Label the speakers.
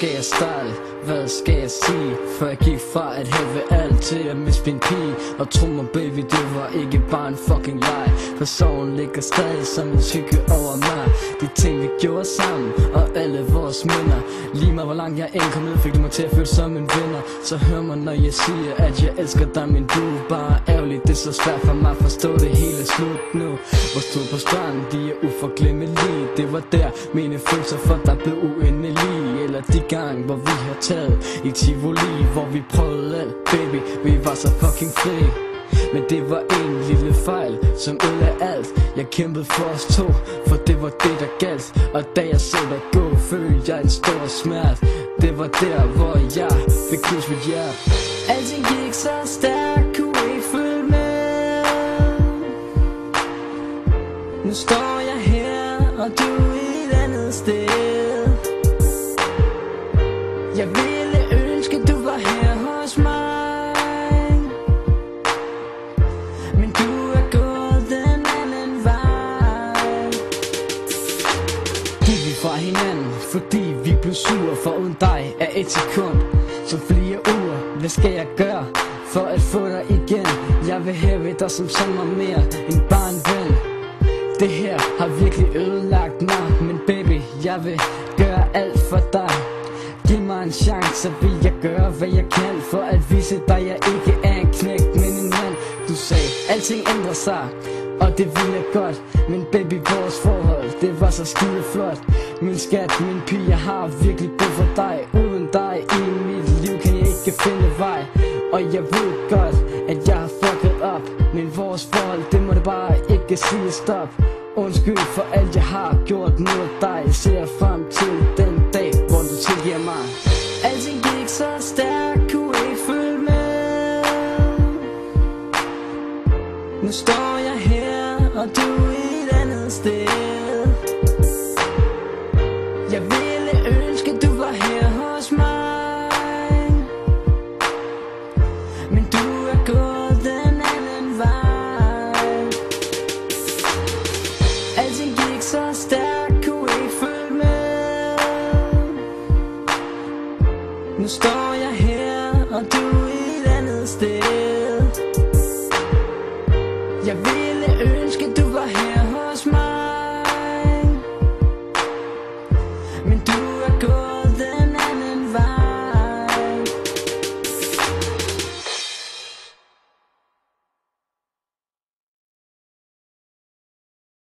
Speaker 1: skal jeg starte? Hvad skal jeg sige? For jeg gik fra at have alt til at miste min pige. Og tro mig baby, det var ikke bare en fucking leg. For sorgen ligger stadig som en skygge over mig. De ting vi gjorde sammen, og alle vores minder. Lige meget hvor langt jeg end kom ned, fik du mig til at føle som en vinder. Så hør mig når jeg siger, at jeg elsker dig min boo. Bare ærgerligt, det er så svært for mig at forstå det hele slut nu. Hvor stod på stranden, de er uforglemmelige. Det var der mine følelser for dig blev uendelige. Eller de gange hvor vi har taget i Tivoli, hvor vi prøvede alt, baby, vi var så fucking fri. Men det var en lille fejl, som ødelagde alt. Jeg kæmpede for os to, for det var det der galt. Og da jeg så dig gå, følte jeg en stor smerte. Det var der, hvor jeg fik knust mit hjerte. Alting gik så stærkt, kunne ikke følge med. Nu står jeg her, og du er et andet sted. Jeg ville ønske, du var her hos mig, men du er gået den anden vej. Gik vi fra hinanden, fordi vi blev sure. For uden dig er et sekund som flere uger. Hvad skal jeg gøre for at få dig igen? Jeg vil have dig som sommer mere end bare en ven. Det her har virkelig ødelagt mig, men baby, jeg vil gøre alt for dig. Giv mig en chance, så vil jeg gøre hvad jeg kan for at vise dig, jeg ikke er en knægt, men en mand. Du sagde, alting ændrer sig, og det ville jeg godt. Men baby, vores forhold, det var så skide flot. Min skat, min pige, jeg har virkelig brug for dig. Uden dig i mit liv kan jeg ikke finde vej. Og jeg ved godt, at jeg har fucket op, men vores forhold, det må det bare ikke sige stop. Undskyld for alt jeg har gjort mod dig. Jeg ser frem til den dag, hvor du tilgiver mig. Alting gik så stærkt, kunne ikke følge med. Nu står jeg her, og du er et andet sted. Jeg ville ønske, du var her hos mig, men du er gået den anden vej. Alting gik så stærkt, kunne ikke følge med. Nu står jeg her, og du er et andet sted. Jeg ville